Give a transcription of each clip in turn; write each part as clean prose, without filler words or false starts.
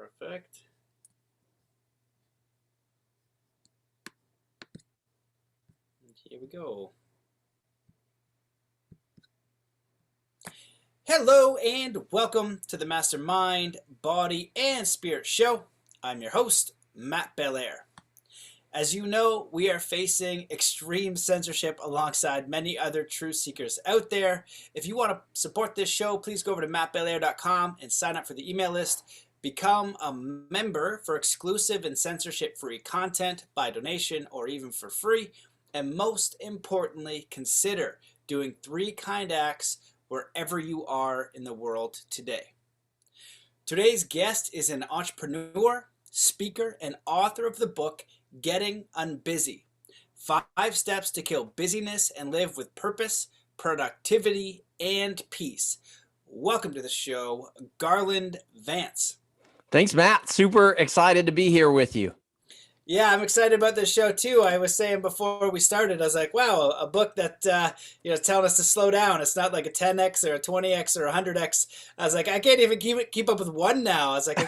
Perfect. And here we go. Hello and welcome to the Mastermind, Body, and Spirit Show. I'm your host, Matt Belair. As you know, we are facing extreme censorship alongside many other truth seekers out there. If you want to support this show, please go over to mattbelair.com and sign up for the email list. Become a member for exclusive and censorship-free content by donation or even for free. And most importantly, consider doing 3 kind acts wherever you are in the world today. Today's guest is an entrepreneur, speaker, and author of the book, Gettin, Unbusy. 5 steps to kill busyness and live with purpose, productivity, and peace. Welcome to the show, Garland Vance. Thanks, Matt. Super excited to be here with you. Yeah, I'm excited about this show too. I was saying before we started, I was like, wow, a book that, telling us to slow down. It's not like a 10x or a 20x or a 100x. I was like, I can't even keep up with 1 now. I was like, I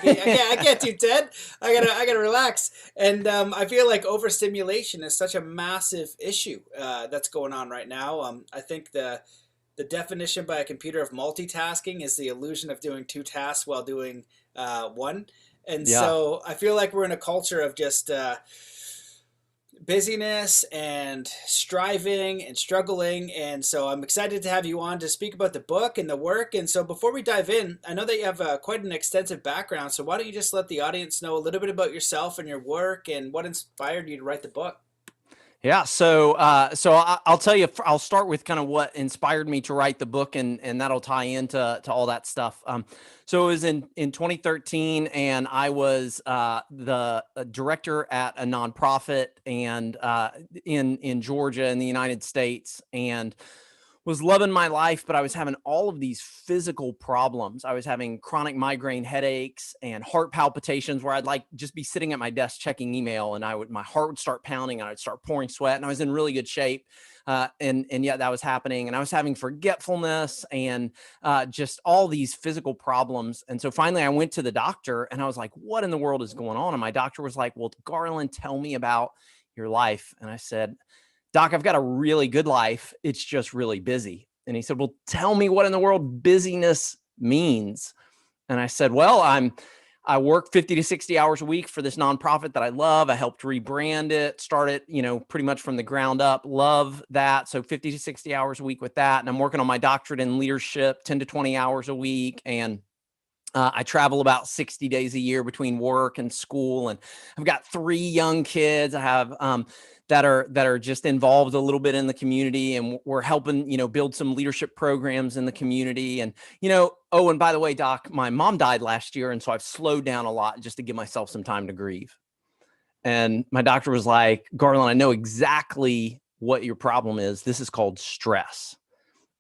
can't do 10. I gotta relax. And I feel like overstimulation is such a massive issue that's going on right now. I think the definition by a computer of multitasking is the illusion of doing 2 tasks while doing 1. And so I feel like we're in a culture of just busyness and striving and struggling. And so I'm excited to have you on to speak about the book and the work. And so before we dive in, I know that you have quite an extensive background. So why don't you just let the audience know a little bit about yourself and your work and what inspired you to write the book? Yeah. So I'll tell you, I'll start with kind of what inspired me to write the book, and that'll tie into all that stuff. So it was in 2013, and I was the director at a nonprofit and in Georgia in the United States, and was loving my life, but I was having all of these physical problems. I was having chronic migraine headaches and heart palpitations where I'd like just be sitting at my desk checking email, and my heart would start pounding and I'd start pouring sweat, and I was in really good shape. And yet that was happening, and I was having forgetfulness and just all these physical problems. And so finally I went to the doctor and I was like, what in the world is going on? And my doctor was like, well, Garland, tell me about your life. And I said, Doc, I've got a really good life. It's just really busy. And he said, well, tell me what in the world busyness means. And I said, well, I work 50 to 60 hours a week for this nonprofit that I love. I helped rebrand it, start it, pretty much from the ground up. Love that. So 50 to 60 hours a week with that. And I'm working on my doctorate in leadership, 10 to 20 hours a week. And I travel about 60 days a year between work and school. And I've got 3 young kids. I have, that are just involved a little bit in the community, and we're helping, build some leadership programs in the community. And, oh, and by the way, Doc, my mom died last year. And so I've slowed down a lot just to give myself some time to grieve. And my doctor was like, Garland, I know exactly what your problem is. This is called stress.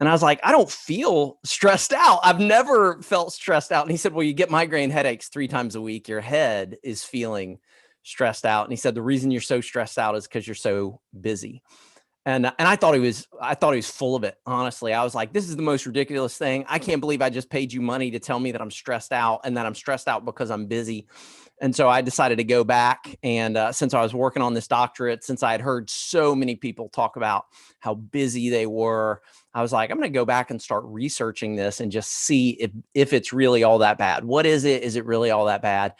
And I was like, I don't feel stressed out. I've never felt stressed out. And he said, well, you get migraine headaches 3 times a week. Your head is feeling stressed out. And he said, the reason you're so stressed out is because you're so busy. And I thought he was full of it. Honestly, I was like, this is the most ridiculous thing. I can't believe I just paid you money to tell me that I'm stressed out, and that I'm stressed out because I'm busy. And so I decided to go back. And since I was working on this doctorate, since I had heard so many people talk about how busy they were, I was like, I'm going to go back and start researching this and just see if it's really all that bad. What is it? Is it really all that bad?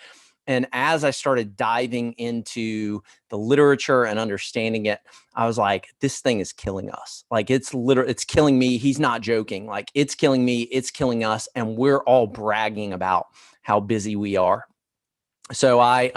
And as I started diving into the literature and understanding it, I was like, this thing is killing us. Like, it's killing me. He's not joking. Like, it's killing me. It's killing us. And we're all bragging about how busy we are. So I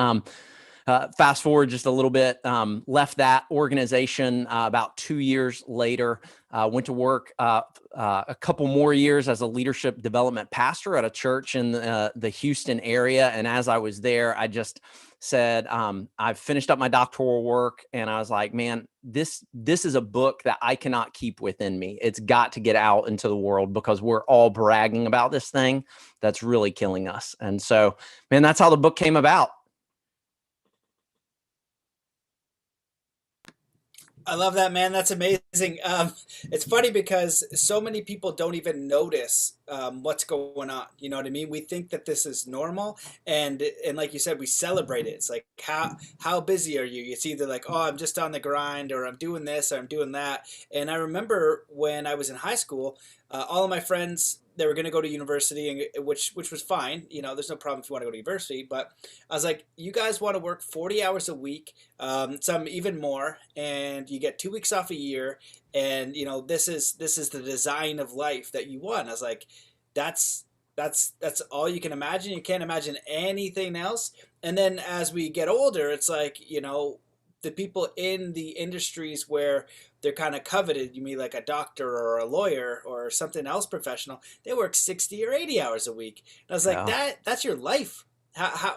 fast forward just a little bit, left that organization about 2 years later, went to work a couple more years as a leadership development pastor at a church in the Houston area. And as I was there, I just said, I've finished up my doctoral work, and I was like, man, this is a book that I cannot keep within me. It's got to get out into the world, because we're all bragging about this thing that's really killing us. And so, man, that's how the book came about. I love that, man. That's amazing. It's funny because so many people don't even notice what's going on. You know what I mean? We think that this is normal, and like you said, we celebrate it. It's like how busy are you? It's either like, oh, I'm just on the grind, or I'm doing this, or I'm doing that. And I remember when I was in high school, all of my friends, they were going to go to university, and which was fine. You know, there's no problem if you want to go to university. But I was like, you guys want to work 40 hours a week, some even more, and you get 2 weeks off a year, and you know this is the design of life that you want. I was like, that's that's all you can imagine. You can't imagine anything else. And then as we get older, it's like, you know, the people in the industries where they're kind of coveted, you mean like a doctor or a lawyer or something else professional, they work 60 or 80 hours a week. And I was like, Yeah. that's your life.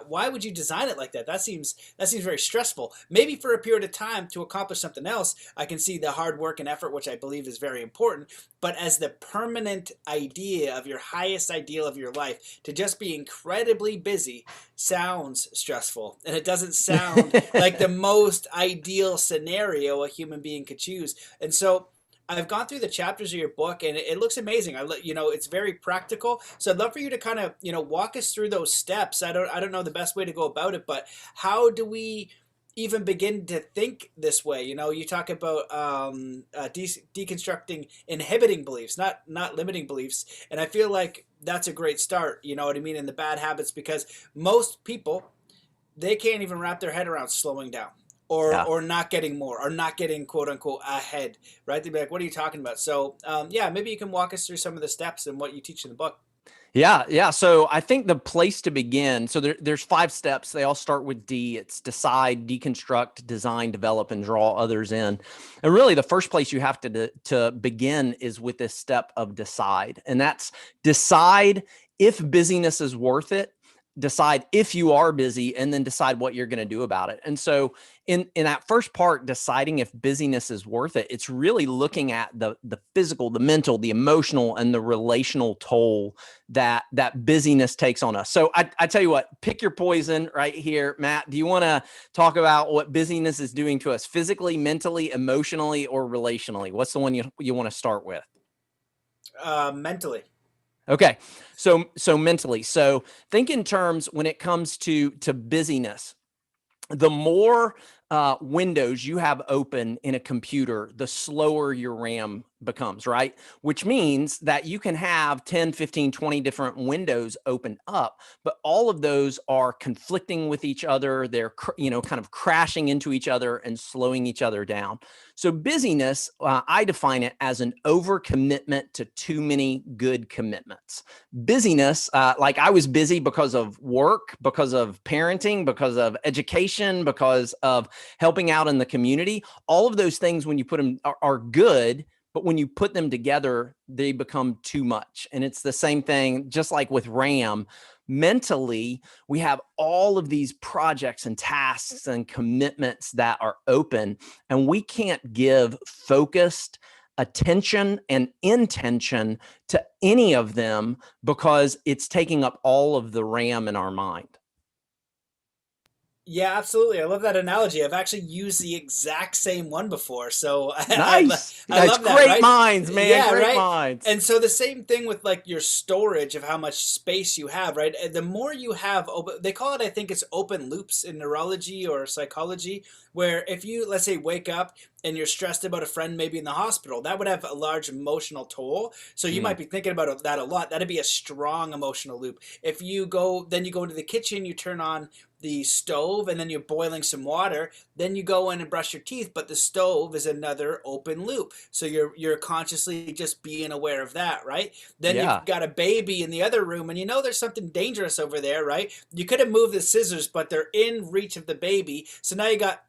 Why would you design it like that? That seems very stressful. Maybe for a period of time to accomplish something else, I can see the hard work and effort, which I believe is very important. But as the permanent idea of your highest ideal of your life, to just be incredibly busy sounds stressful, and it doesn't sound like the most ideal scenario a human being could choose. And so I've gone through the chapters of your book, and it looks amazing. You know, it's very practical. So I'd love for you to kind of, you know, walk us through those steps. I don't know the best way to go about it, but how do we even begin to think this way? You know, you talk about deconstructing inhibiting beliefs, not limiting beliefs, and I feel like that's a great start. You know what I mean? In the bad habits, because most people, they can't even wrap their head around slowing down, Yeah. or not getting more, or not getting quote unquote ahead, right? They'd be like, what are you talking about? So yeah, maybe you can walk us through some of the steps and what you teach in the book. Yeah, yeah. So I think the place to begin, so there's 5 steps. They all start with D. It's decide, deconstruct, design, develop, and draw others in. And really, the first place you have to begin is with this step of decide, and that's decide if busyness is worth it. Decide if you are busy, and then decide what you're going to do about it. And so, in that first part, deciding if busyness is worth it, it's really looking at the physical, the mental, the emotional, and the relational toll that busyness takes on us. So I tell you what, pick your poison right here, Matt. Do you want to talk about what busyness is doing to us physically, mentally, emotionally, or relationally? What's the one you want to start with? Mentally. Okay. So mentally. So think in terms when it comes to busyness. The more windows you have open in a computer, the slower your RAM becomes, right? Which means that you can have 10, 15, 20 different windows open up, but all of those are conflicting with each other. They're, kind of crashing into each other and slowing each other down. So busyness, I define it as an overcommitment to too many good commitments. Busyness, like I was busy because of work, because of parenting, because of education, because of helping out in the community. All of those things, when you put them, are good, but when you put them together, they become too much. And it's the same thing, just like with RAM. Mentally, we have all of these projects and tasks and commitments that are open, and we can't give focused attention and intention to any of them because it's taking up all of the RAM in our mind. Yeah, absolutely. I love that analogy. I've actually used the exact same one before. So Nice. I That's love that, great right? minds, man. Yeah, Great right. minds. And so the same thing with like your storage of how much space you have, right? The more you have open, they call it, I think it's open loops in neurology or psychology, where if you, let's say, wake up and you're stressed about a friend maybe in the hospital, that would have a large emotional toll. So you Mm, might be thinking about that a lot. That'd be a strong emotional loop. If you go, then you go into the kitchen, you turn on the stove, and then you're boiling some water, then you go in and brush your teeth, but the stove is another open loop, so you're consciously just being aware of that, right? Then yeah. you've got a baby in the other room, and you know there's something dangerous over there, right? You could have moved the scissors, but they're in reach of the baby, so now you got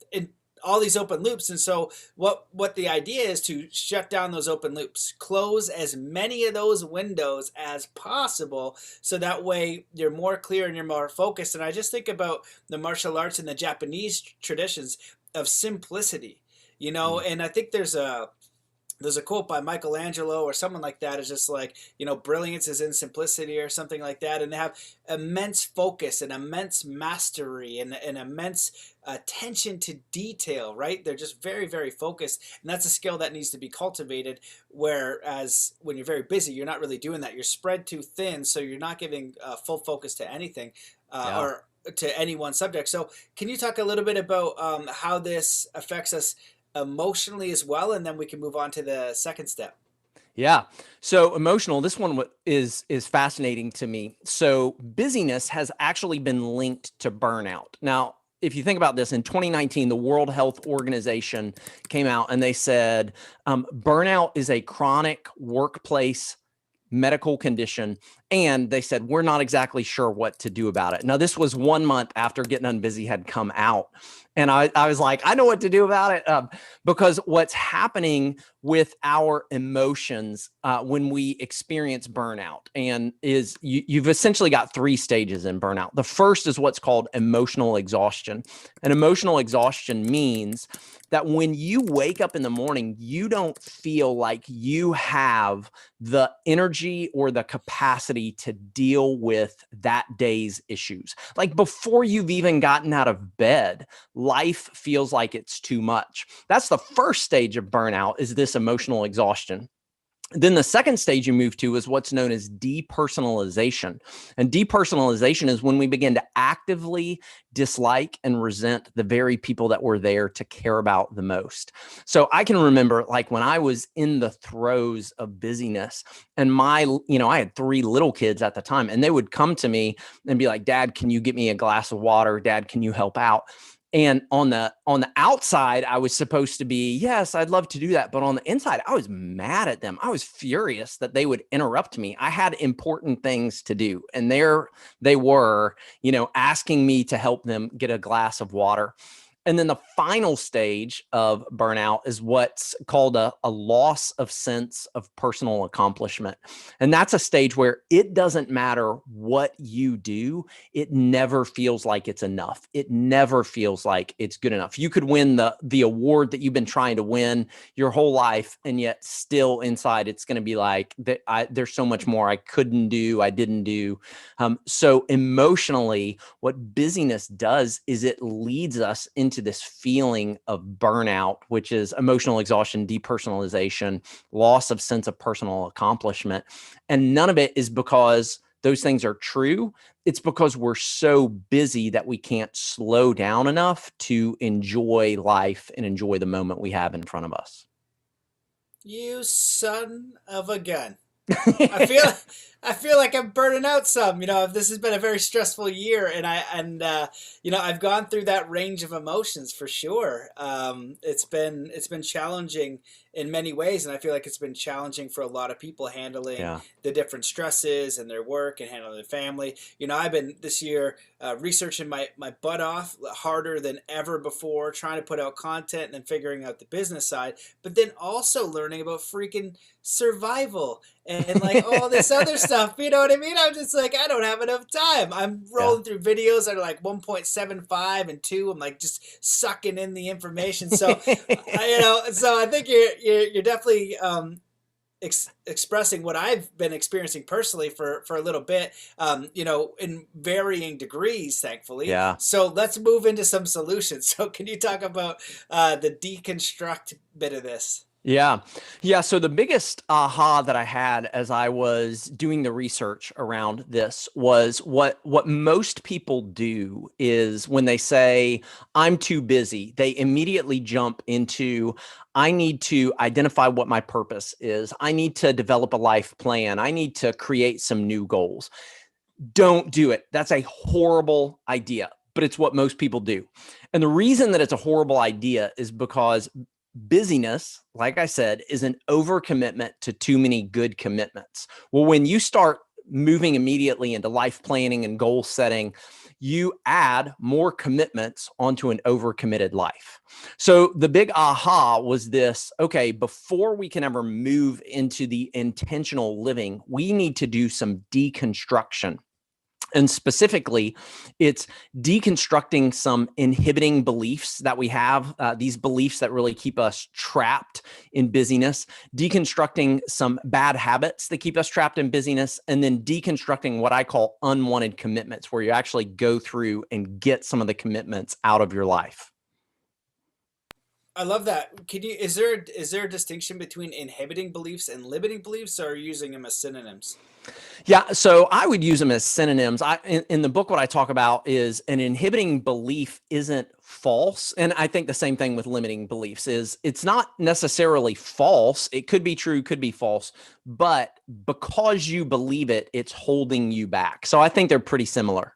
all these open loops. And so what the idea is to shut down those open loops, close as many of those windows as possible, so that way you're more clear and you're more focused. And I just think about the martial arts and the Japanese traditions of simplicity, you know. Mm, And I think there's there's a quote by Michelangelo or someone like that. It's just like, brilliance is in simplicity or something like that. And they have immense focus and immense mastery and immense attention to detail, right? They're just very, very focused. And that's a skill that needs to be cultivated. Whereas when you're very busy, you're not really doing that. You're spread too thin. So you're not giving full focus to anything Yeah. or to any one subject. So can you talk a little bit about how this affects us emotionally as well, and then we can move on to the second step? Yeah. So emotional, this one is fascinating to me. So busyness has actually been linked to burnout. Now, if you think about this, in 2019, the World Health Organization came out and they said burnout is a chronic workplace medical condition. And they said, we're not exactly sure what to do about it. Now, this was 1 month after Gettin Unbusy had come out. And I was like, I know what to do about it. Because what's happening with our emotions when we experience burnout and is you've essentially got 3 stages in burnout. The first is what's called emotional exhaustion. And emotional exhaustion means that when you wake up in the morning, you don't feel like you have the energy or the capacity to deal with that day's issues. Like before you've even gotten out of bed, life feels like it's too much. That's the first stage of burnout, is this emotional exhaustion. Then the second stage you move to is what's known as depersonalization. And depersonalization is when we begin to actively dislike and resent the very people that we're there to care about the most. So I can remember like when I was in the throes of busyness and I had 3 little kids at the time, and they would come to me and be like, Dad, can you get me a glass of water? Dad, can you help out? And on the outside, I was supposed to be, yes, I'd love to do that. But on the inside, I was mad at them. I was furious that they would interrupt me. I had important things to do. And there they were, asking me to help them get a glass of water. And then the final stage of burnout is what's called a loss of sense of personal accomplishment. And that's a stage where it doesn't matter what you do, it never feels like it's enough. It never feels like it's good enough. You could win the award that you've been trying to win your whole life, and yet still inside it's going to be like, there's so much more I couldn't do, I didn't do. So emotionally, what busyness does is it leads us into this feeling of burnout, which is emotional exhaustion, depersonalization, loss of sense of personal accomplishment. And none of it is because those things are true. It's because we're so busy that we can't slow down enough to enjoy life and enjoy the moment we have in front of us. You son of a gun. I feel I feel like I'm burning out some. This has been a very stressful year, and I've gone through that range of emotions for sure. It's been challenging in many ways, and I feel like it's been challenging for a lot of people handling Yeah. the different stresses and their work and handling their family. I've been this year researching my butt off harder than ever before, trying to put out content and then figuring out the business side, but then also learning about freaking survival and like all this other stuff. You know what I mean? I'm just like, I don't have enough time. I'm Yeah. rolling through videos that are like 1.75 and 2. I'm like just sucking in the information. So, so I think you're definitely expressing what I've been experiencing personally for a little bit, in varying degrees, thankfully. Yeah. So let's move into some solutions. So can you talk about the deconstruct bit of this? Yeah. Yeah. So the biggest aha that I had as I was doing the research around this was what most people do is when they say, I'm too busy, they immediately jump into, I need to identify what my purpose is. I need to develop a life plan. I need to create some new goals. Don't do it. That's a horrible idea, but it's what most people do. And the reason that it's a horrible idea is because busyness, like I said, is an overcommitment to too many good commitments. Well, when you start moving immediately into life planning and goal setting, you add more commitments onto an overcommitted life. So the big aha was this, okay, before we can ever move into the intentional living, we need to do some deconstruction. And specifically, it's deconstructing some inhibiting beliefs that we have, these beliefs that really keep us trapped in busyness, deconstructing some bad habits that keep us trapped in busyness, and then deconstructing what I call unwanted commitments, where you actually go through and get some of the commitments out of your life. I love that. Is there a distinction between inhibiting beliefs and limiting beliefs, or are you using them as synonyms? Yeah, so I would use them as synonyms. In the book, what I talk about is an inhibiting belief isn't false, and I think the same thing with limiting beliefs is it's not necessarily false. It could be true, could be false, but because you believe it, it's holding you back. So I think they're pretty similar.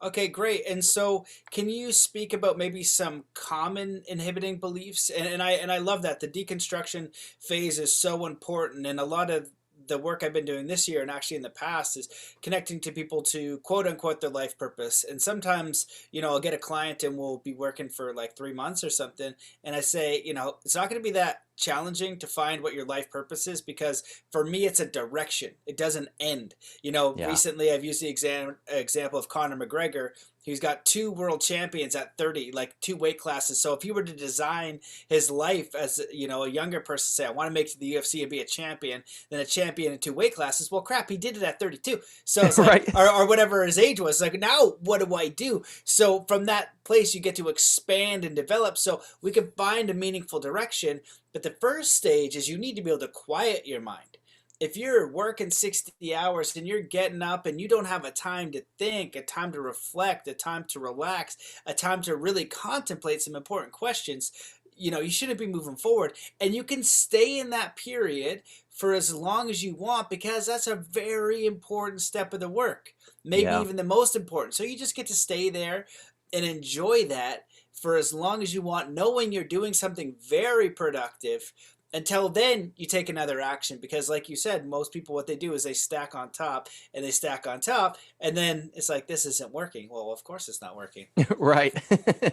Okay, great. And so, can you speak about maybe some common inhibiting beliefs? And I love that the deconstruction phase is so important, and a lot of the work I've been doing this year and actually in the past is connecting to people to quote unquote their life purpose. And sometimes, I'll get a client and we'll be working for like 3 months or something, and I say, it's not going to be that challenging to find what your life purpose is, because for me it's a direction. It doesn't end. Yeah. Recently I've used the example of Conor McGregor, who's got two world champions at 30, like two weight classes. So if he were to design his life as, a younger person, say, I want to make it to the UFC and be a champion, then a champion in two weight classes, well, crap, he did it at 32. So it's like, Right. or whatever his age was, like, now what do I do? So from that place, you get to expand and develop so we can find a meaningful direction. But the first stage is you need to be able to quiet your mind. If you're working 60 hours and you're getting up and you don't have a time to think, a time to reflect, a time to relax, a time to really contemplate some important questions, you shouldn't be moving forward. And you can stay in that period for as long as you want, because that's a very important step of the work, maybe Yeah. even the most important. So you just get to stay there and enjoy that for as long as you want, knowing you're doing something very productive. Until then, you take another action, because, like you said, most people, what they do is they stack on top and they stack on top, and then it's like, this isn't working. Well, of course it's not working. Right.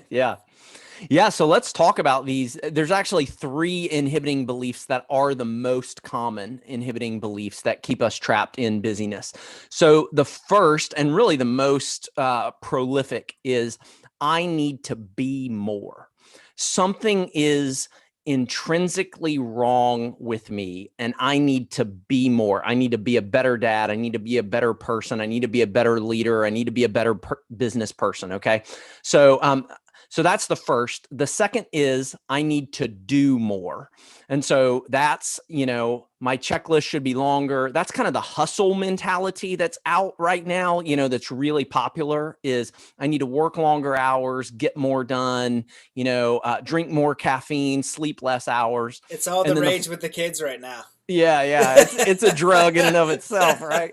Yeah. Yeah, so let's talk about these. There's actually three inhibiting beliefs that are the most common inhibiting beliefs that keep us trapped in busyness. So the first and really the most prolific is I need to be more. Something is intrinsically wrong with me and I need to be more. I need to be a better dad. I need to be a better person. I need to be a better leader. I need to be a better business person. Okay. So that's the first. The second is I need to do more. And so that's, my checklist should be longer. That's kind of the hustle mentality that's out right now, that's really popular is I need to work longer hours, get more done, drink more caffeine, sleep less hours. It's all And the then rage with the kids right now. yeah, it's a drug in and of itself, right?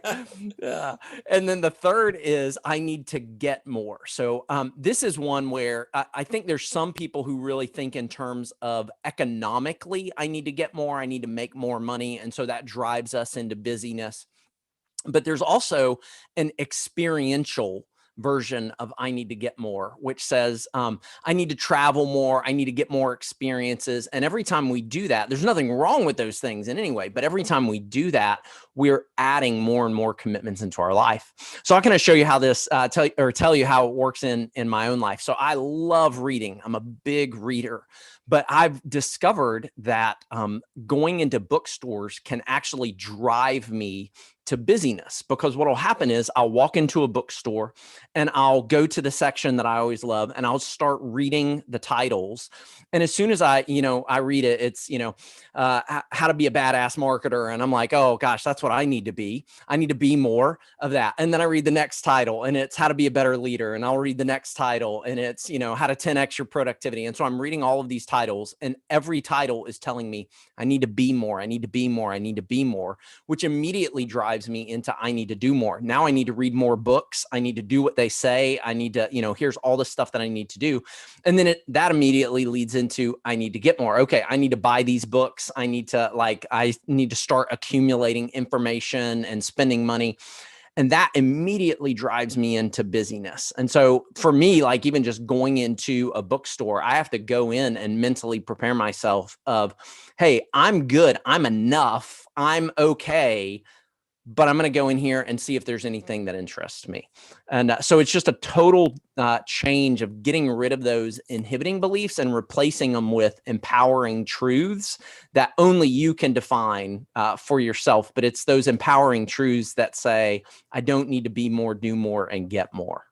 Yeah. And then the third is I need to get more. So this is one where I think there's some people who really think in terms of economically, I need to get more, I need to make more money. And so that drives us into busyness. But there's also an experiential version of I need to get more, which says I need to travel more, I need to get more experiences. And every time we do that, there's nothing wrong with those things in any way, but every time we do that, we're adding more and more commitments into our life. So I'm going to show you how this tell you how it works in my own life. So I love reading. I'm a big reader, but I've discovered that going into bookstores can actually drive me to busyness, because what will happen is I'll walk into a bookstore and I'll go to the section that I always love and I'll start reading the titles. And as soon as I read it, it's, how to be a badass marketer. And I'm like, oh gosh, that's what I need to be. I need to be more of that. And then I read the next title and it's how to be a better leader. And I'll read the next title and it's, how to 10x your productivity. And so I'm reading all of these titles and every title is telling me I need to be more. I need to be more. I need to be more, which immediately drives me into I need to do more. Now I need to read more books. I need to do what they say. I need to, here's all the stuff that I need to do. And then that immediately leads into I need to get more. Okay, I need to buy these books. I need to start accumulating information and spending money. And that immediately drives me into busyness. And so for me, like even just going into a bookstore, I have to go in and mentally prepare myself of, hey, I'm good. I'm enough. I'm okay. but I'm going to go in here and see if there's anything that interests me. And so it's just a total change of getting rid of those inhibiting beliefs and replacing them with empowering truths that only you can define for yourself. But it's those empowering truths that say, I don't need to be more, do more, and get more.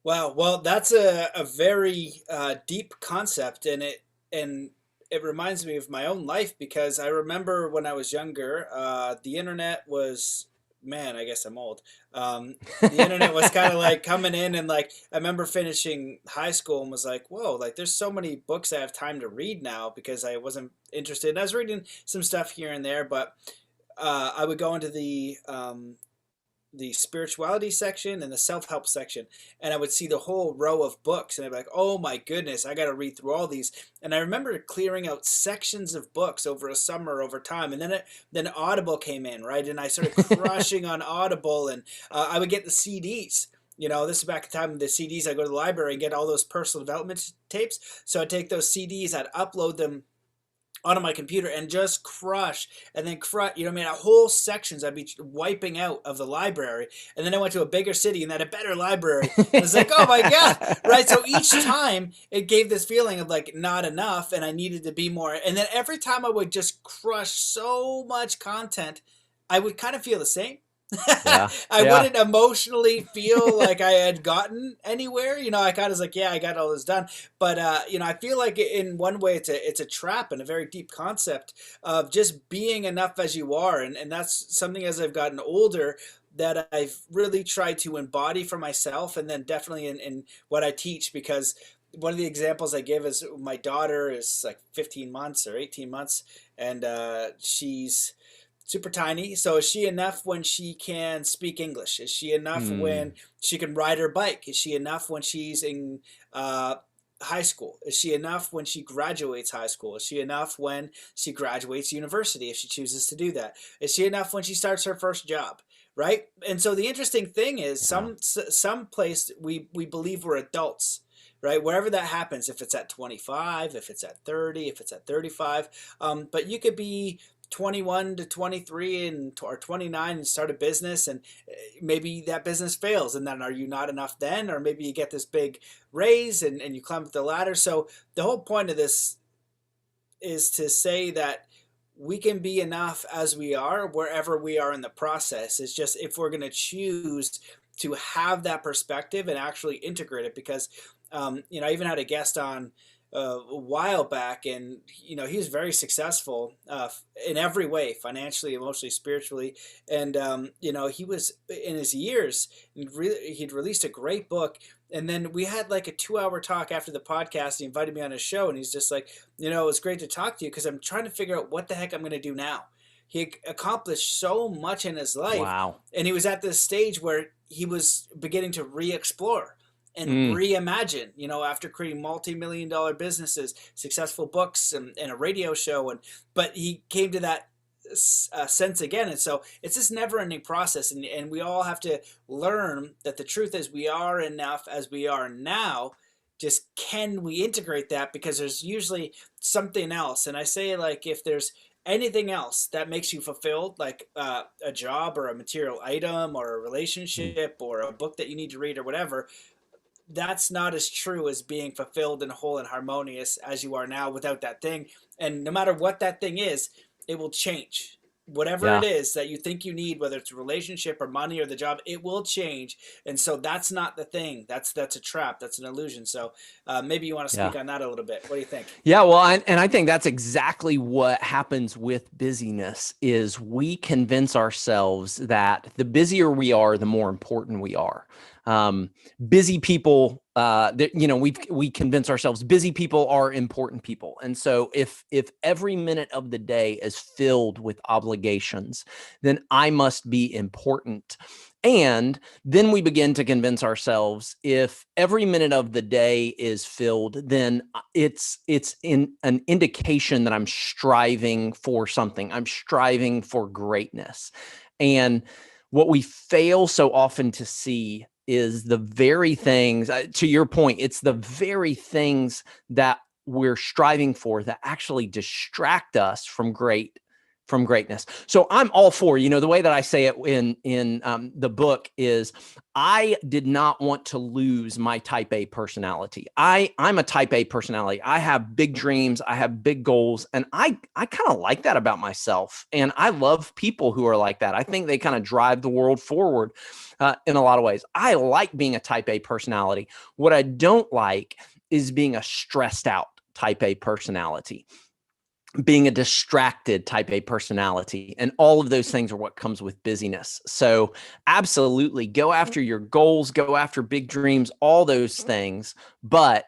Wow. Well, that's a very deep concept, and it reminds me of my own life because I remember when I was younger, the internet was, man, I guess I'm old. The internet was kind of like coming in, and like I remember finishing high school and was like, whoa, like there's so many books I have time to read now because I wasn't interested. And I was reading some stuff here and there, but I would go into the spirituality section and the self-help section, and I would see the whole row of books, and I'd be like, oh my goodness, I got to read through all these. And I remember clearing out sections of books over a summer over time, and then Audible came in, right? And I started crushing on Audible, and I would get the CDs. This is back in time with the CDs. I go to the library and get all those personal development tapes. So I'd take those CDs, I'd upload them onto my computer and just crush and then crush, whole sections I'd be wiping out of the library. And then I went to a bigger city and had a better library. And it's like, oh my God, right? So each time it gave this feeling of like not enough and I needed to be more. And then every time I would just crush so much content, I would kind of feel the same. Yeah. I wouldn't emotionally feel like I had gotten anywhere. I kind of was like, yeah, I got all this done. But, I feel like in one way it's a trap and a very deep concept of just being enough as you are. And that's something as I've gotten older that I've really tried to embody for myself and then definitely in what I teach, because one of the examples I give is my daughter is like 15 months or 18 months and she's super tiny. So is she enough when she can speak English? Is she enough when she can ride her bike? Is she enough when she's in high school? Is she enough when she graduates high school? Is she enough when she graduates university if she chooses to do that? Is she enough when she starts her first job? Right? And so the interesting thing is some place we believe we're adults, right? Wherever that happens, if it's at 25, if it's at 30, if it's at 35, but you could be 21 to 23 or 29 and start a business, and maybe that business fails, and then are you not enough then? Or maybe you get this big raise and you climb up the ladder. So the whole point of this is to say that we can be enough as we are wherever we are in the process. It's just if we're going to choose to have that perspective and actually integrate it, because I even had a guest on a while back, and he was very successful in every way, financially, emotionally, spiritually, and he was in his years. He'd released a great book, and then we had like a 2-hour talk after the podcast. He invited me on his show, and he's just like, it was great to talk to you because I'm trying to figure out what the heck I'm going to do now. He accomplished so much in his life. Wow. And he was at this stage where he was beginning to re-explore and reimagine, after creating multi-million-dollar businesses, successful books, and a radio show. But he came to that sense again. And so it's this never-ending process. And we all have to learn that the truth is we are enough as we are now. Just can we integrate that? Because there's usually something else. And I say, like, if there's anything else that makes you fulfilled, like a job or a material item or a relationship or a book that you need to read or whatever, that's not as true as being fulfilled and whole and harmonious as you are now without that thing. And no matter what that thing is, it will change. Whatever it is that you think you need, whether it's a relationship or money or the job, it will change. And so that's not the thing. That's a trap. That's an illusion. So maybe you want to speak on that a little bit. What do you think? Yeah, well, and I think that's exactly what happens with busyness is we convince ourselves that the busier we are, the more important we are. Busy people, we convince ourselves busy people are important people. And so if every minute of the day is filled with obligations, then I must be important. And then we begin to convince ourselves if every minute of the day is filled, then it's in an indication that I'm striving for something. I'm striving for greatness. And what we fail so often to see is the very things, to your point, it's the very things that we're striving for that actually distract us from great from greatness. So I'm all for, the way that I say it in the book is I did not want to lose my type A personality. I'm a type A personality. I have big dreams. I have big goals. And I kind of like that about myself. And I love people who are like that. I think they kind of drive the world forward in a lot of ways. I like being a type A personality. What I don't like is being a stressed out type A personality, being a distracted type A personality, and all of those things are what comes with busyness. So absolutely go after your goals, go after big dreams, all those things, but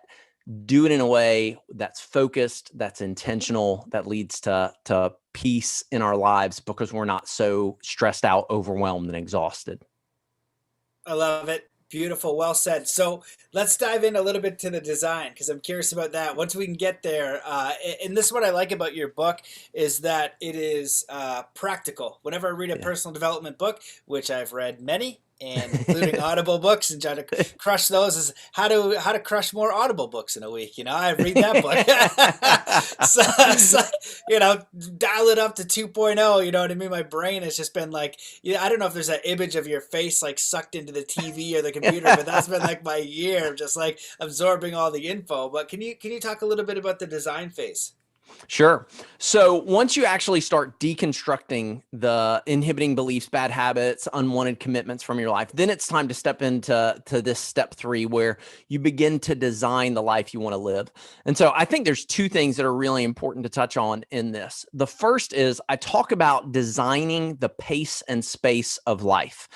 do it in a way that's focused, that's intentional, that leads to peace in our lives because we're not so stressed out, overwhelmed, and exhausted. I love it. Beautiful. Well said. So let's dive in a little bit to the design because I'm curious about that. Once we can get there, and this is what I like about your book is that it is practical. Whenever I read a personal development book, which I've read many, and including Audible books, and trying to crush those is how to crush more Audible books in a week. I read that book. So it's like, dial it up to 2.0, you know what I mean? My brain has just been like, I don't know if there's that image of your face like sucked into the TV or the computer, but that's been like my year of just like absorbing all the info. But can you talk a little bit about the design phase? Sure. So once you actually start deconstructing the inhibiting beliefs, bad habits, unwanted commitments from your life, then it's time to step into this step 3 where you begin to design the life you want to live. And so I think there's 2 things that are really important to touch on in this. The first is I talk about designing the pace and space of life.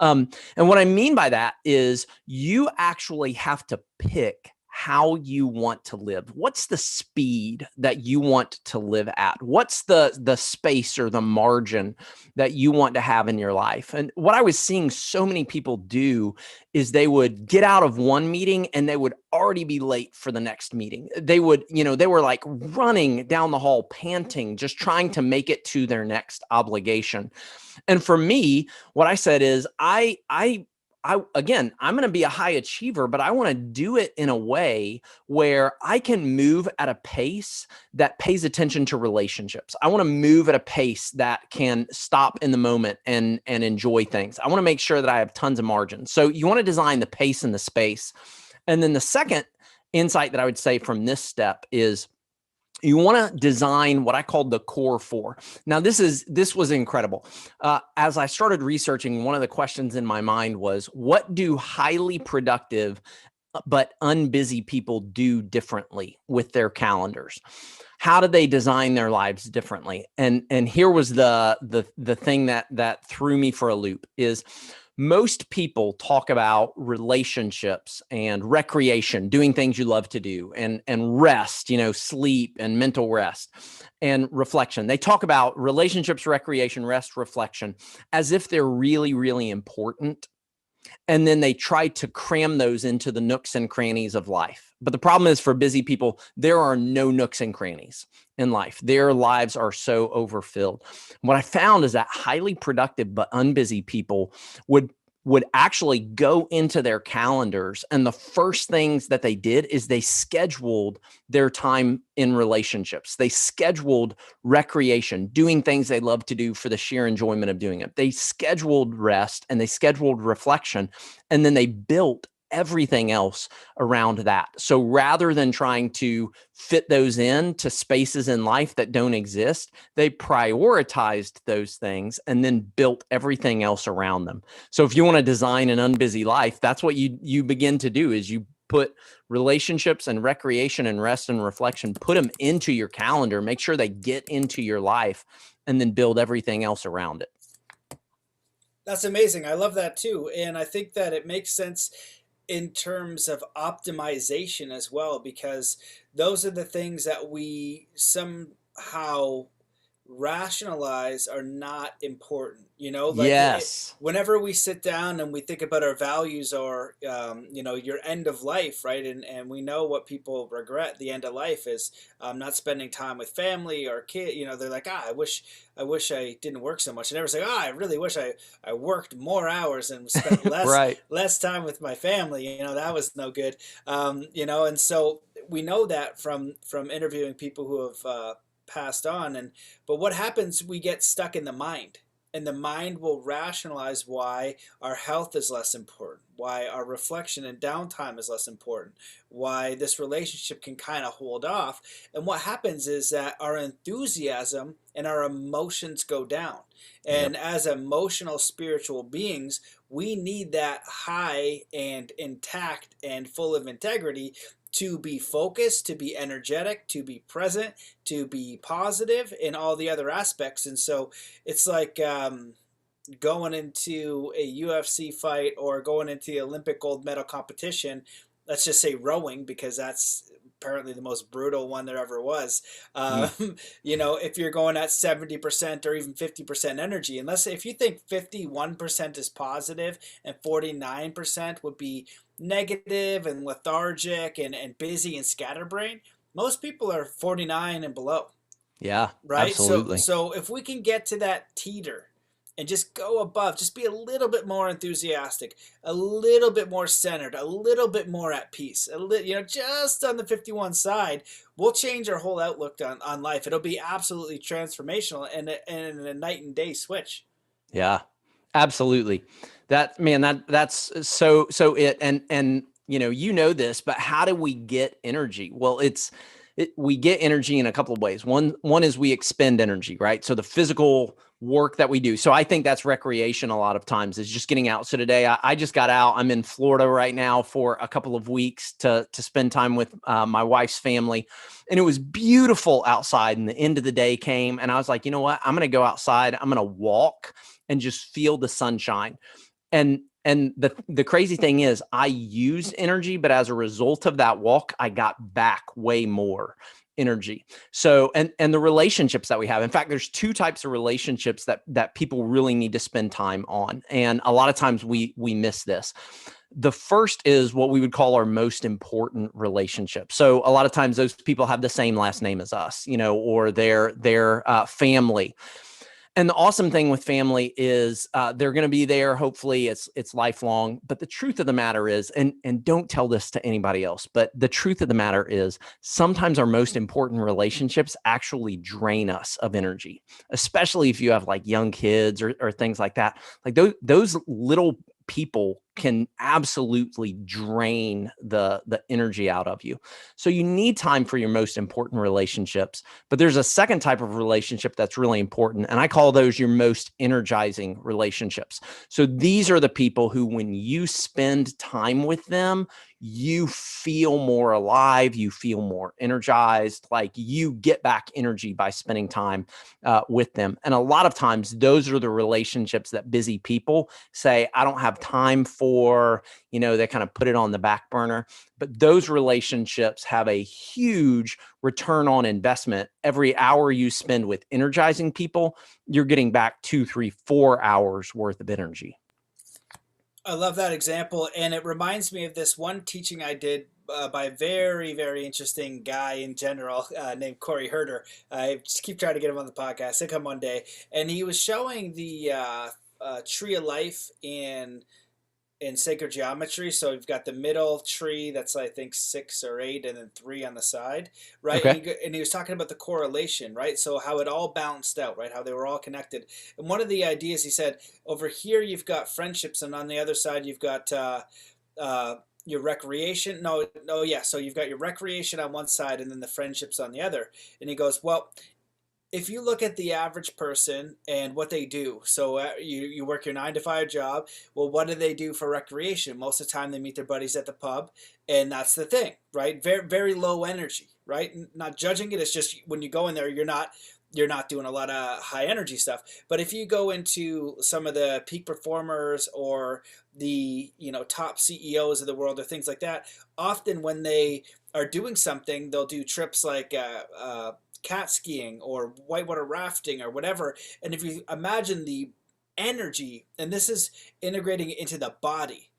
And what I mean by that is you actually have to pick how you want to live. What's the speed that you want to live at? What's the space or the margin that you want to have in your life? And what I was seeing so many people do is they would get out of one meeting and they would already be late for the next meeting. They would, they were like running down the hall, panting, just trying to make it to their next obligation. And for me, what I said is again, I'm going to be a high achiever, but I want to do it in a way where I can move at a pace that pays attention to relationships. I want to move at a pace that can stop in the moment and enjoy things. I want to make sure that I have tons of margin. So you want to design the pace and the space. And then the second insight that I would say from this step is you want to design what I called the core 4. Now, this was incredible. As I started researching, one of the questions in my mind was, what do highly productive but unbusy people do differently with their calendars? How do they design their lives differently? And here was the thing that threw me for a loop is most people talk about relationships and recreation, doing things you love to do, and rest, sleep and mental rest and reflection. They talk about relationships, recreation, rest, reflection as if they're really, really important. And then they try to cram those into the nooks and crannies of life. But the problem is for busy people, there are no nooks and crannies in life. Their lives are so overfilled. What I found is that highly productive but unbusy people would actually go into their calendars, and the first things that they did is they scheduled their time in relationships. They scheduled recreation, doing things they love to do for the sheer enjoyment of doing it. They scheduled rest and they scheduled reflection, and then they built everything else around that. So rather than trying to fit those in to spaces in life that don't exist, they prioritized those things and then built everything else around them. So if you want to design an unbusy life, that's what you begin to do is you put relationships and recreation and rest and reflection, put them into your calendar, make sure they get into your life, and then build everything else around it. That's amazing. I love that too. And I think that it makes sense in terms of optimization as well, because those are the things that we somehow rationalize are not important. Like Yes. whenever we sit down and we think about our values or your end of life, right? And we know what people regret the end of life is not spending time with family or kid. They're like, I wish I didn't work so much. And everyone's like, I really wish I worked more hours and spent less Right. less time with my family. That was no good. And so we know that from interviewing people who have passed on. But what happens, we get stuck in the mind, and the mind will rationalize why our health is less important, why our reflection and downtime is less important, why this relationship can kind of hold off. And what happens is that our enthusiasm and our emotions go down. Yep. And as emotional spiritual beings, we need that high and intact and full of integrity to be focused, to be energetic, to be present, to be positive in all the other aspects. And so it's like going into a UFC fight or going into the Olympic gold medal competition. Let's just say rowing, because that's apparently the most brutal one there ever was. Mm. If you're going at 70% or even 50% energy, unless if you think 51% is positive and 49% would be negative and lethargic and busy and scatterbrained, most people are 49 and below, Yeah, right? So absolutely. so if we can get to that teeter and just go above, just be a little bit more enthusiastic, a little bit more centered, a little bit more at peace, just on the 51 side, we'll change our whole outlook on life. It'll be absolutely transformational and a night and day switch. Yeah, absolutely. That's so it and this, but how do we get energy? Well, we get energy in a couple of ways. One is we expend energy, right? So the physical work that we do. So I think that's recreation a lot of times, is just getting out. So today I just got out. I'm in Florida right now for a couple of weeks to spend time with my wife's family. And it was beautiful outside, and the end of the day came, and I was like, you know what? I'm going to go outside. I'm going to walk and just feel the sunshine. And the crazy thing is, I used energy, but as a result of that walk, I got back way more energy. So, and the relationships that we have. In fact, there's two types of relationships that people really need to spend time on. And a lot of times we miss this. The first is what we would call our most important relationship. So a lot of times those people have the same last name as us, or their family. And the awesome thing with family is they're going to be there. Hopefully it's lifelong. But the truth of the matter is, and don't tell this to anybody else, but the truth of the matter is, sometimes our most important relationships actually drain us of energy, especially if you have like young kids or things like that. Like those little people can absolutely drain the energy out of you. So you need time for your most important relationships. But there's a second type of relationship that's really important, and I call those your most energizing relationships. So these are the people who, when you spend time with them, you feel more alive, you feel more energized, like you get back energy by spending time with them. And a lot of times those are the relationships that busy people say, I don't have time for, they kind of put it on the back burner. But those relationships have a huge return on investment. Every hour you spend with energizing people, you're getting back 2, 3, 4 hours worth of energy. I love that example, and it reminds me of this one teaching I did by a very, very interesting guy in general named Corey Herder. I just keep trying to get him on the podcast. He'll come one day, and he was showing the tree of life in sacred geometry. So you've got the middle tree that's, I think, 6 or 8, and then 3 on the side, right? Okay. And he was talking about the correlation, right? So how it all balanced out, right? How they were all connected. And one of the ideas, he said, over here you've got friendships, and on the other side you've got your recreation. No, yeah. So you've got your recreation on one side, and then the friendships on the other. And he goes, well, if you look at the average person and what they do, so you work your 9 to 5 job. Well, what do they do for recreation? Most of the time, they meet their buddies at the pub, and that's the thing, right? Very, very low energy, right? Not judging it. It's just when you go in there, you're not doing a lot of high energy stuff. But if you go into some of the peak performers or the top CEOs of the world or things like that, often when they are doing something, they'll do trips like cat skiing or whitewater rafting or whatever. And if you imagine the energy, and this is integrating it into the body,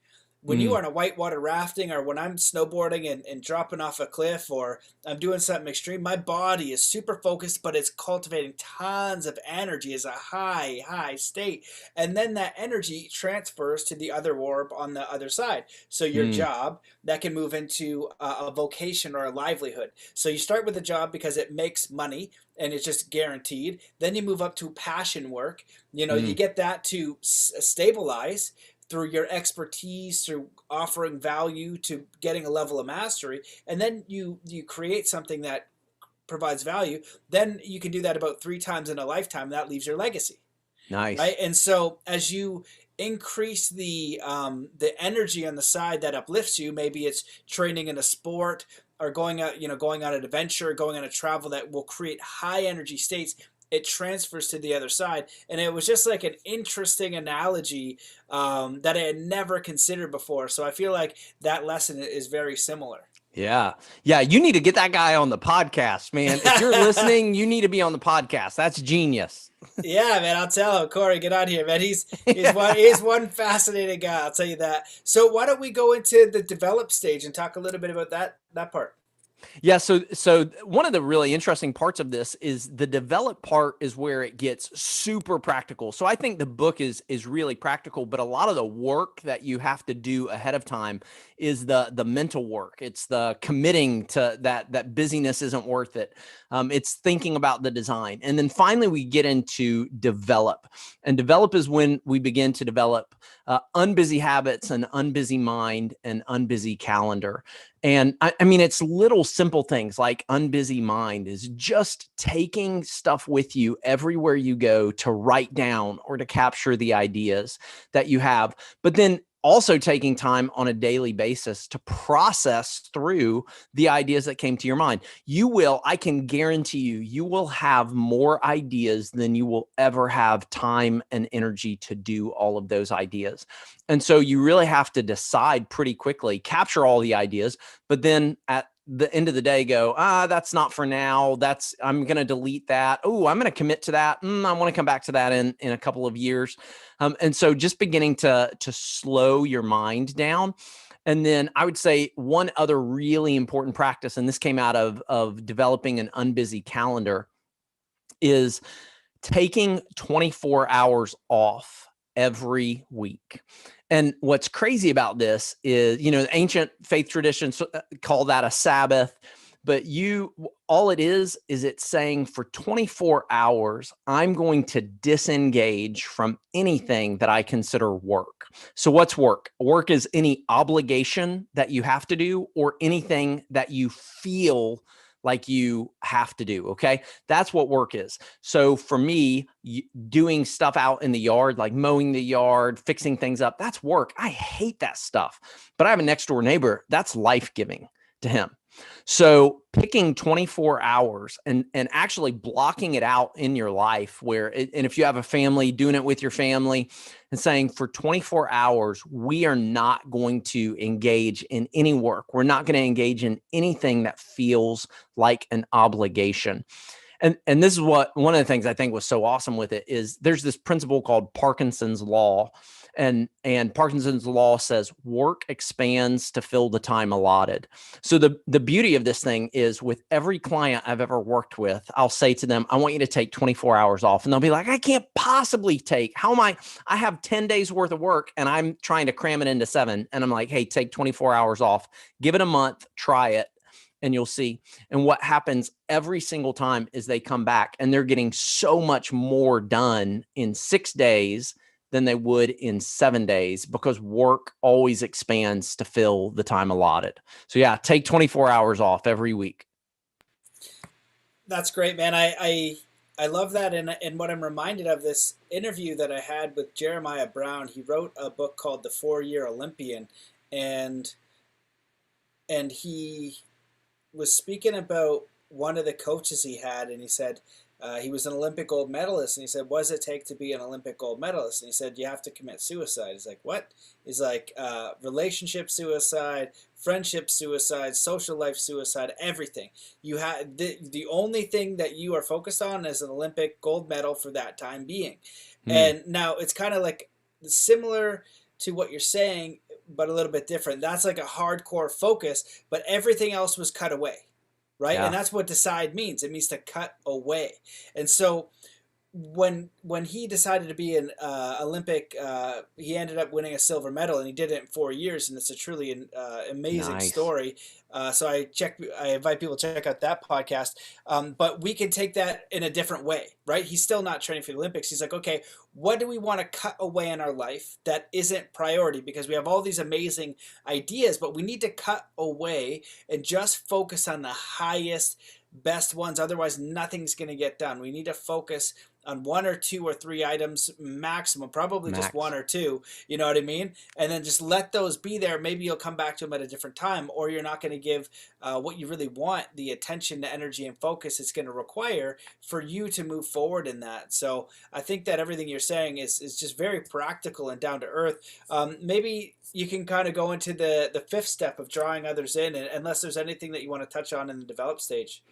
When you Mm, are on a whitewater rafting, or when I'm snowboarding and dropping off a cliff, or I'm doing something extreme, my body is super focused, but it's cultivating tons of energy as a high state. And then that energy transfers to the other orb on the other side. So your mm, job, that can move into a vocation or a livelihood. So you start with a job because it makes money and it's just guaranteed. Then you move up to passion work. You mm. get that to stabilize through your expertise, through offering value, to getting a level of mastery. And then you create something that provides value. Then you can do that about 3 times in a lifetime. That leaves your legacy, right? Nice. And so as you increase the energy on the side that uplifts you, maybe it's training in a sport, or going on an adventure, going on a travel that will create high energy states, it transfers to the other side. And it was just like an interesting analogy that I had never considered before. So I feel like that lesson is very similar. Yeah. Yeah. You need to get that guy on the podcast, man. If you're listening, you need to be on the podcast. That's genius. Yeah, man, I'll tell him. Corey, get on here, man. Yeah. He's one fascinating guy. I'll tell you that. So why don't we go into the develop stage and talk a little bit about that part? Yeah, so one of the really interesting parts of this is the develop part is where it gets super practical. So I think the book is really practical, but a lot of the work that you have to do ahead of time is the mental work. It's the committing to that busyness isn't worth it. It's thinking about the design, and then finally we get into develop, and develop is when we begin to develop unbusy habits, an unbusy mind, and unbusy calendar. And I mean, it's little simple things like unbusy mind is just taking stuff with you everywhere you go to write down or to capture the ideas that you have, but then also taking time on a daily basis to process through the ideas that came to your mind. I can guarantee you will have more ideas than you will ever have time and energy to do all of those ideas. And so you really have to decide pretty quickly, capture all the ideas, but then at the end of the day go, that's not for now. I'm going to delete that. Oh, I'm going to commit to that. I want to come back to that in a couple of years. And so just beginning to slow your mind down. And then I would say one other really important practice, and this came out of developing an unbusy calendar, is taking 24 hours off every week. And what's crazy about this is, the ancient faith traditions call that a Sabbath, but all it is it's saying for 24 hours, I'm going to disengage from anything that I consider work. So what's work? Work is any obligation that you have to do or anything that you feel like you have to do. Okay. That's what work is. So for me, doing stuff out in the yard, like mowing the yard, fixing things up, that's work. I hate that stuff. But I have a next door neighbor. That's life-giving to him. So picking 24 hours and actually blocking it out in your life and if you have a family, doing it with your family and saying for 24 hours, we are not going to engage in any work. We're not going to engage in anything that feels like an obligation. And this is what one of the things I think was so awesome with it is there's this principle called Parkinson's law. And Parkinson's law says work expands to fill the time allotted. So the beauty of this thing is with every client I've ever worked with, I'll say to them, I want you to take 24 hours off. And they'll be like, I can't possibly take, I have 10 days worth of work and I'm trying to cram it into 7. And I'm like, hey, take 24 hours off, give it a month, try it. And you'll see. And what happens every single time is they come back and they're getting so much more done in 6 days than they would in 7 days because work always expands to fill the time allotted. So yeah, take 24 hours off every week. That's great, man. I love that. And what I'm reminded of, this interview that I had with Jeremiah Brown. He wrote a book called The 4-Year Olympian, and he was speaking about one of the coaches he had, and he said he was an Olympic gold medalist, and he said, what does it take to be an Olympic gold medalist? And he said, you have to commit suicide. He's like, what? He's like, relationship suicide, friendship suicide, social life suicide, everything. You have the only thing that you are focused on is an Olympic gold medal for that time being. And now it's kind of like similar to what you're saying. but a little bit different. That's like a hardcore focus, but everything else was cut away, right? And Yeah. that's what decide means. It means to cut away. And so when he decided to be an Olympic, he ended up winning a silver medal, and he did it in 4 years, and it's a truly amazing Nice. story. So I invite people to check out that podcast. But we can take that in a different way, right? He's still not training for the Olympics. He's like, okay, what do we want to cut away in our life that isn't priority? Because we have all these amazing ideas, but we need to cut away and just focus on the highest, best ones. Otherwise, nothing's going to get done. We need to focus on one or two or three items maximum, probably just one Max. or two, you know what I mean? And then just let those be there. Maybe you'll come back to them at a different time, or you're not going to give what you really want, the attention, the energy, and focus it's going to require for you to move forward in that. So I think that everything you're saying is just very practical and down to earth. Maybe you can kind of go into the fifth step of drawing others in, unless there's anything that you want to touch on in the develop stage.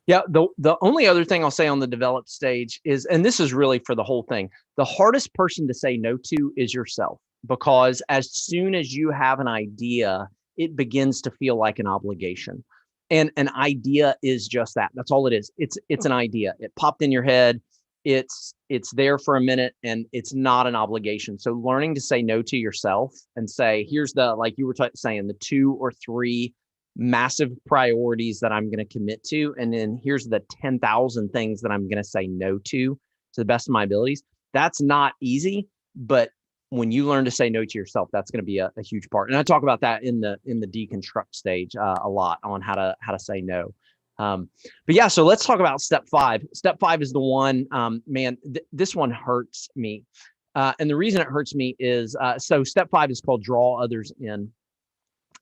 Yeah, the only other thing I'll say on the develop stage is, and this is really for the whole thing, the hardest person to say no to is yourself, because as soon as you have an idea, it begins to feel like an obligation. And an idea is just that. That's all it is. It's an idea. It popped in your head. It's there for a minute, and it's not an obligation. So learning to say no to yourself and say, here's the, like you were saying, the 2 or 3 massive priorities that I'm going to commit to. And then here's the 10,000 things that I'm going to say no to the best of my abilities. That's not easy, but when you learn to say no to yourself, that's going to be a huge part. And I talk about that in the deconstruct stage a lot, on how to say no. But yeah, so let's talk about step 5. Step 5 is the one, man, this one hurts me. And the reason it hurts me is, so step 5 is called draw others in.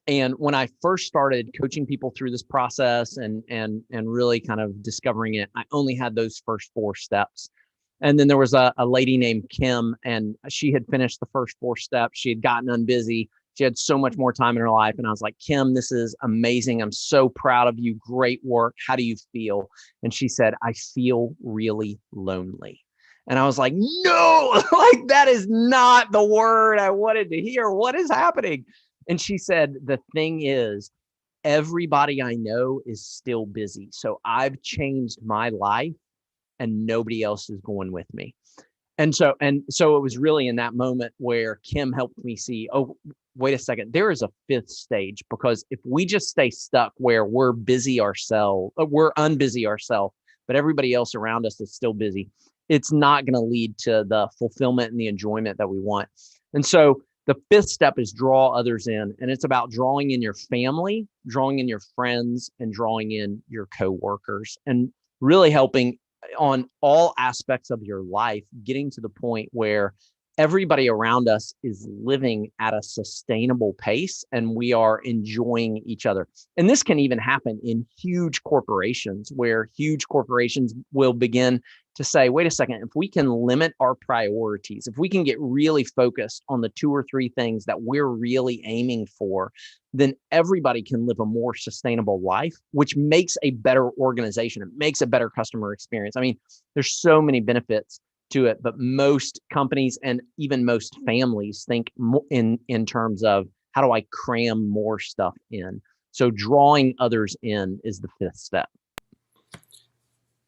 And when I first started coaching people through this process and really kind of discovering it, I only had those first 4 steps. And then there was a lady named Kim, and she had finished the first 4 steps. She had gotten unbusy. She had so much more time in her life. And I was like, Kim, this is amazing. I'm so proud of you. Great work. How do you feel? And she said, I feel really lonely. And I was like, no, like that is not the word I wanted to hear. What is happening? And she said, the thing is, everybody I know is still busy. So I've changed my life and nobody else is going with me. And so it was really in that moment where Kim helped me see, oh, wait a second, there is a 5th stage, because if we just stay stuck where we're busy ourselves, we're unbusy ourselves, but everybody else around us is still busy, it's not going to lead to the fulfillment and the enjoyment that we want. And so the 5th step is draw others in, and it's about drawing in your family, drawing in your friends, and drawing in your coworkers, and really helping on all aspects of your life, getting to the point where everybody around us is living at a sustainable pace and we are enjoying each other. And this can even happen in huge corporations, where huge corporations will begin to say, wait a second, if we can limit our priorities, if we can get really focused on the 2 or 3 things that we're really aiming for, then everybody can live a more sustainable life, which makes a better organization. It makes a better customer experience. I mean, there's so many benefits to it, but most companies and even most families think in terms of, how do I cram more stuff in? So drawing others in is the 5th step.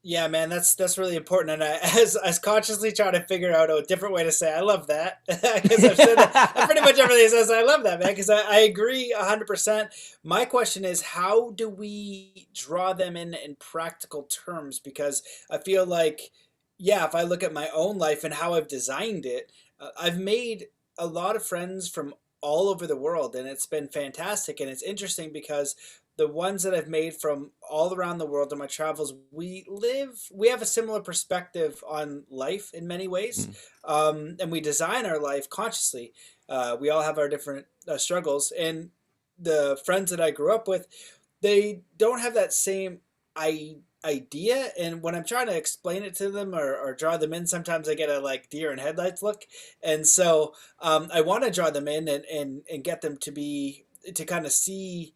Yeah, man, that's really important. And as consciously trying to figure out a different way to say I love that, because I've said that, pretty much everything says I love that, man, because I agree 100%. My question is, how do we draw them in practical terms? Because I feel like, yeah, if I look at my own life and how I've designed it, I've made a lot of friends from all over the world, and it's been fantastic. And it's interesting because the ones that I've made from all around the world in my travels, we have a similar perspective on life in many ways, Mm. and we design our life consciously. We all have our different struggles, and the friends that I grew up with, they don't have that same idea. And when I'm trying to explain it to them, or draw them in, sometimes I get a like deer in headlights look. And so I want to draw them in, and get them to kind of see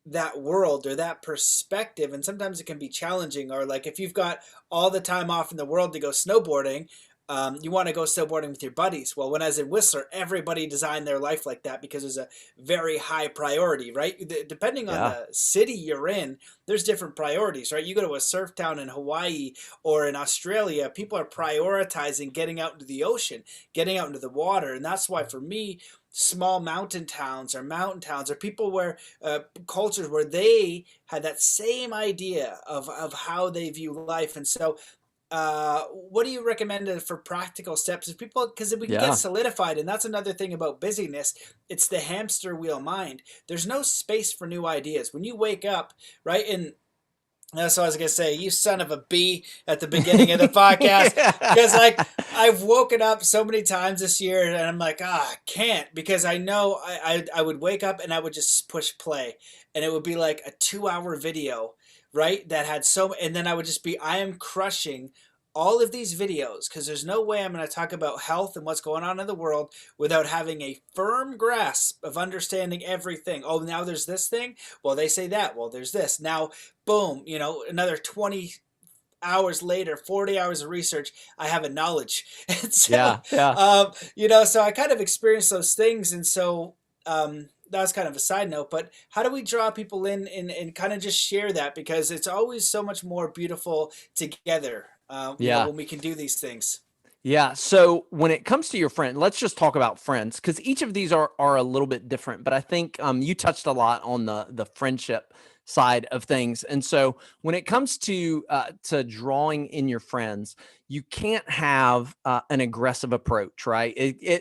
that world or that perspective. And sometimes it can be challenging, or like if you've got all the time off in the world to go snowboarding, You want to go snowboarding with your buddies. Well, when I was in Whistler, everybody designed their life like that because it's a very high priority, right? Depending on Yeah. the city you're in, there's different priorities, right? You go to a surf town in Hawaii or in Australia, people are prioritizing getting out into the ocean, getting out into the water. And that's why for me, small mountain towns or people where cultures where they had that same idea of how they view life. And so what do you recommend for practical steps if people, because we can get Yeah. solidified, and that's another thing about busyness. It's the hamster wheel mind. There's no space for new ideas when you wake up, right? And that's what I was gonna say, you son of a bee, at the beginning of the podcast, because like I've woken up so many times this year, and I'm like, I can't, because I know I would wake up and I would just push play, and it would be like a 2 hour video, right? That had so, and then I would just be, I am crushing all of these videos because there's no way I'm going to talk about health and what's going on in the world without having a firm grasp of understanding everything. Oh, now there's this thing. Well, they say that. Well, there's this. Now boom, another 20 hours later, 40 hours of research, I have a knowledge. And so, Yeah. Yeah. so I kind of experienced those things. And so, that was kind of a side note, but how do we draw people in and kind of just share that? Because it's always so much more beautiful together, Yeah. when we can do these things. Yeah. So when it comes to your friend, let's just talk about friends because each of these are a little bit different. But I think you touched a lot on the friendship side of things. And so when it comes to drawing in your friends, you can't have an aggressive approach, right?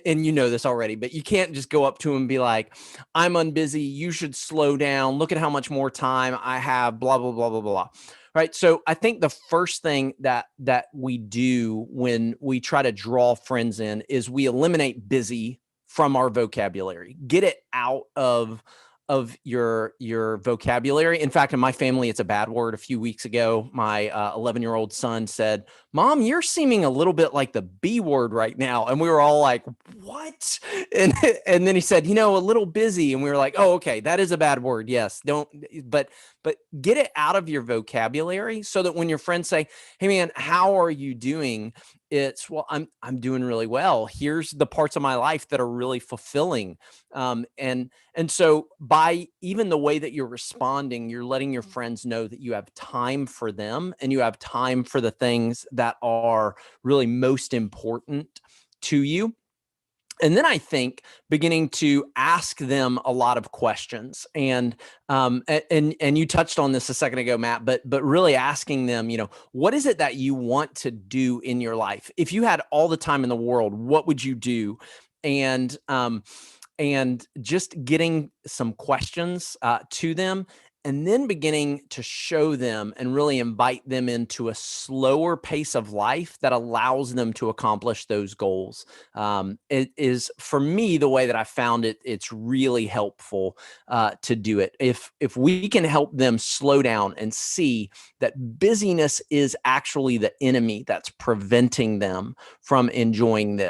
And you know this already, but you can't just go up to them and be like, "I'm unbusy. You should slow down. Look at how much more time I have." Blah blah blah blah blah. Right. So I think the first thing that we do when we try to draw friends in is we eliminate busy from our vocabulary. Get it out of your vocabulary. In fact, in my family, it's a bad word. A few weeks ago, my 11-year-old son said, "Mom, you're seeming a little bit like the B word right now." And we were all like, "What?" And and then he said, "A little busy." And we were like, "Oh, okay, that is a bad word. Yes, don't." But get it out of your vocabulary so that when your friends say, "Hey man, how are you doing?" It's, "Well, I'm doing really well. Here's the parts of my life that are really fulfilling." And so by even the way that you're responding, you're letting your friends know that you have time for them and you have time for the things that are really most important to you. And then I think beginning to ask them a lot of questions, and you touched on this a second ago, Matt, but really asking them, what is it that you want to do in your life? If you had all the time in the world, what would you do? And and just getting some questions to them, and then beginning to show them and really invite them into a slower pace of life that allows them to accomplish those goals. It is, for me, the way that I found it. It's really helpful to do it. If we can help them slow down and see that busyness is actually the enemy that's preventing them from enjoying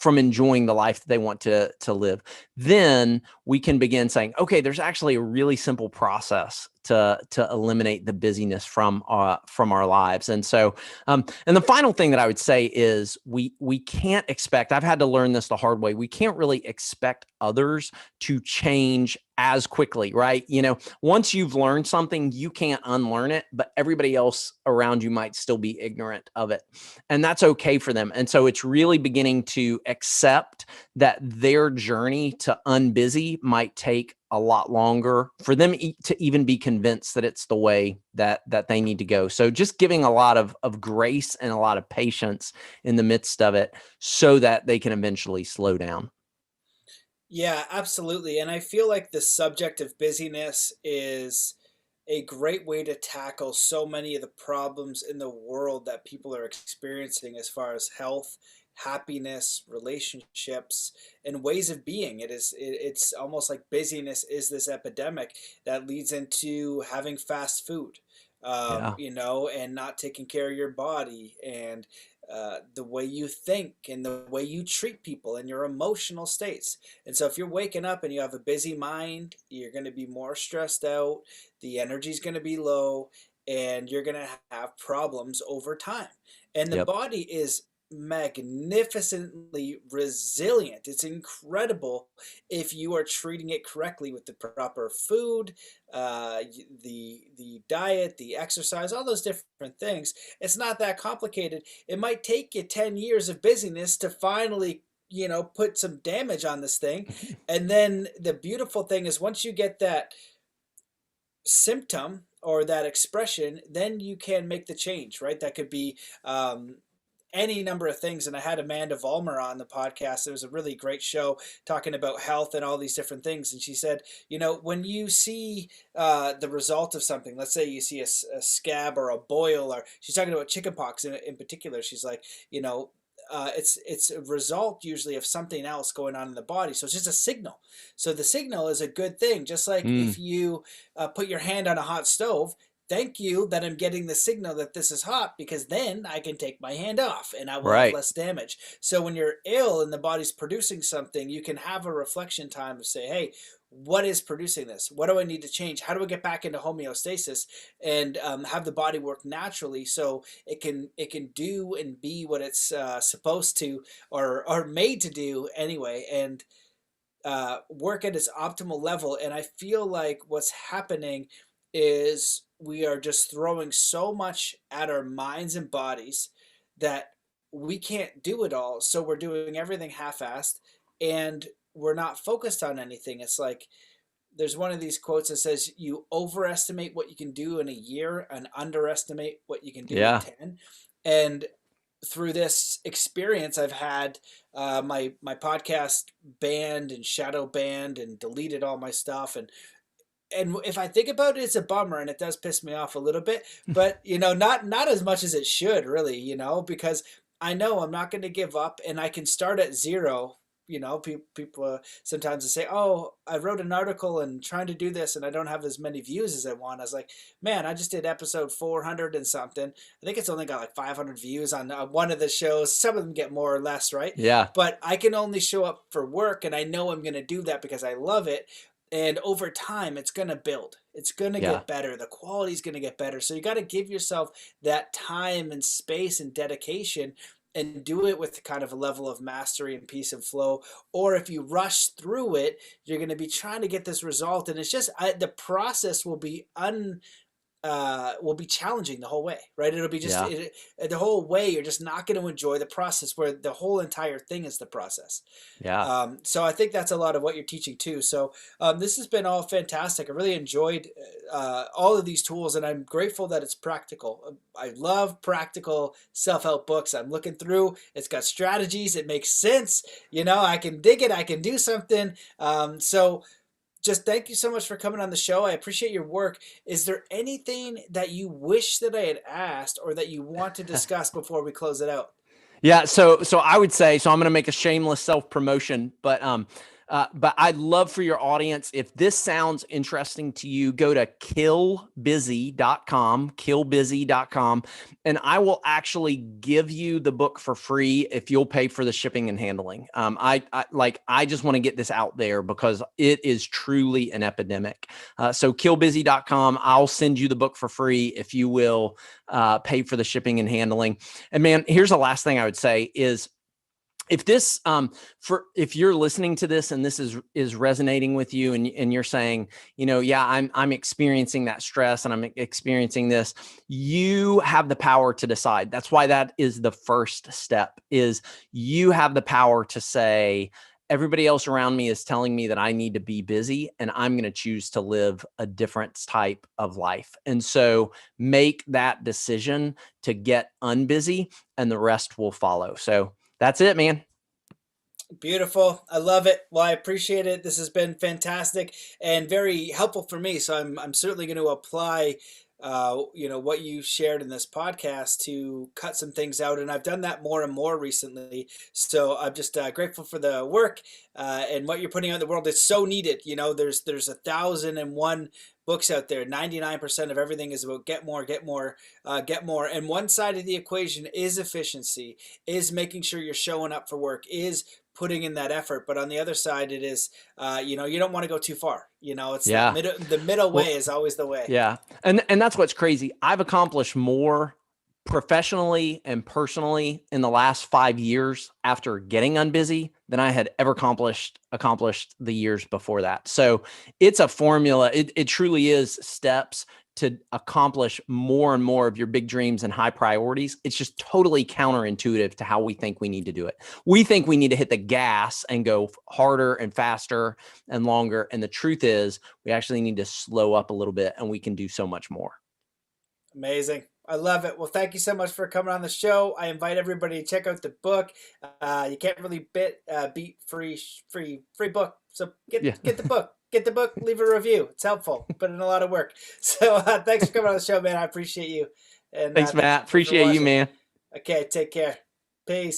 from enjoying the life that they want to live, then we can begin saying, okay, there's actually a really simple process to eliminate the busyness from our lives. And so, and the final thing that I would say is we can't expect. I've had to learn this the hard way. We can't really expect others to change as quickly, right? Once you've learned something, you can't unlearn it, but everybody else around you might still be ignorant of it, and that's okay for them. And so it's really beginning to accept that their journey to unbusy might take a lot longer for them to even be convinced that it's the way that they need to go. So just giving a lot of grace and a lot of patience in the midst of it so that they can eventually slow down. Yeah, absolutely. And I feel like the subject of busyness is a great way to tackle so many of the problems in the world that people are experiencing as far as health, happiness, relationships, and ways of being. It's almost like busyness is this epidemic that leads into having fast food. Yeah. And not taking care of your body and the way you think and the way you treat people and your emotional states. And so, if you're waking up and you have a busy mind, you're going to be more stressed out, the energy's going to be low, and you're going to have problems over time. And the Yep. body is magnificently resilient. It's incredible if you are treating it correctly with the proper food, the diet, the exercise, all those different things. It's not that complicated. It might take you 10 years of busyness to finally, put some damage on this thing. And then the beautiful thing is once you get that symptom or that expression, then you can make the change, right? That could be any number of things. And I had Amanda Vollmer on the podcast. It was a really great show talking about health and all these different things. And she said, when you see the result of something, let's say you see a scab or a boil, or she's talking about chickenpox in particular. She's like, it's a result usually of something else going on in the body. So it's just a signal. So the signal is a good thing. Just like if you put your hand on a hot stove, thank you that I'm getting the signal that this is hot, because then I can take my hand off and I will have less damage. So when you're ill and the body's producing something, you can have a reflection time of say, hey, what is producing this? What do I need to change? How do I get back into homeostasis and have the body work naturally so it can do and be what it's supposed to or made to do anyway, and work at its optimal level. And I feel like what's happening is we are just throwing so much at our minds and bodies that we can't do it all. So we're doing everything half-assed and we're not focused on anything. It's like there's one of these quotes that says you overestimate what you can do in a year and underestimate what you can do in 10. And through this experience, I've had my podcast banned and shadow banned and deleted all my stuff. And if I think about it, it's a bummer and it does piss me off a little bit, but not as much as it should really, because I know I'm not going to give up and I can start at zero. People sometimes say, oh, I wrote an article and trying to do this and I don't have as many views as I want. I was like, man, I just did episode 400 and something. I think it's only got like 500 views on one of the shows. Some of them get more or less, right? Yeah. But I can only show up for work and I know I'm going to do that because I love it. And over time, it's going to build. It's going to get better. The quality is going to get better. So you got to give yourself that time and space and dedication and do it with kind of a level of mastery and peace and flow. Or if you rush through it, you're going to be trying to get this result. And it's just the process will be challenging the whole way, right? It'll be just the whole way. You're just not going to enjoy the process, where the whole entire thing is the process. So I think that's a lot of what you're teaching too. So this has been all fantastic. I really enjoyed all of these tools, and I'm grateful that it's practical. I love practical self-help books. I'm looking through. It's got strategies. It makes sense. I can dig it. I can do something. So just thank you so much for coming on the show. I appreciate your work. Is there anything that you wish that I had asked or that you want to discuss before we close it out? Yeah. So I would say, so I'm going to make a shameless self-promotion, but I'd love for your audience, if this sounds interesting to you, go to killbusy.com, and I will actually give you the book for free if you'll pay for the shipping and handling. I just want to get this out there because it is truly an epidemic. So killbusy.com, I'll send you the book for free if you will pay for the shipping and handling. And man, here's the last thing I would say is, if this, if you're listening to this and this is resonating with you, and you're saying, I'm experiencing that stress and I'm experiencing this, you have the power to decide. That's why that is the first step. Is you have the power to say, everybody else around me is telling me that I need to be busy, and I'm going to choose to live a different type of life. And so make that decision to get unbusy, and the rest will follow. So that's it, man. Beautiful. I love it. Well, I appreciate it. This has been fantastic and very helpful for me. So I'm certainly going to apply, what you shared in this podcast to cut some things out. And I've done that more and more recently. So I'm just grateful for the work and what you're putting out in the world. It's so needed. There's 1,001 books out there. 99% of everything is about get more. And one side of the equation is efficiency, is making sure you're showing up for work, is putting in that effort. But on the other side, it is, you don't want to go too far. It's the middle way is always the way. Yeah. And that's what's crazy. I've accomplished more professionally and personally in the last 5 years after getting Unbusy than I had ever accomplished the years before that. So it's a formula. It truly is steps to accomplish more and more of your big dreams and high priorities. It's just totally counterintuitive to how we think we need to do it. We think we need to hit the gas and go harder and faster and longer. And the truth is we actually need to slow up a little bit, and we can do so much more. Amazing. I love it. Well, thank you so much for coming on the show. I invite everybody to check out the book. You can't really beat free book. So get the book. Get the book. Leave a review. It's helpful. Put in a lot of work. So thanks for coming on the show, man. I appreciate you. And thanks, Matt. Appreciate you, man. Okay, take care. Peace.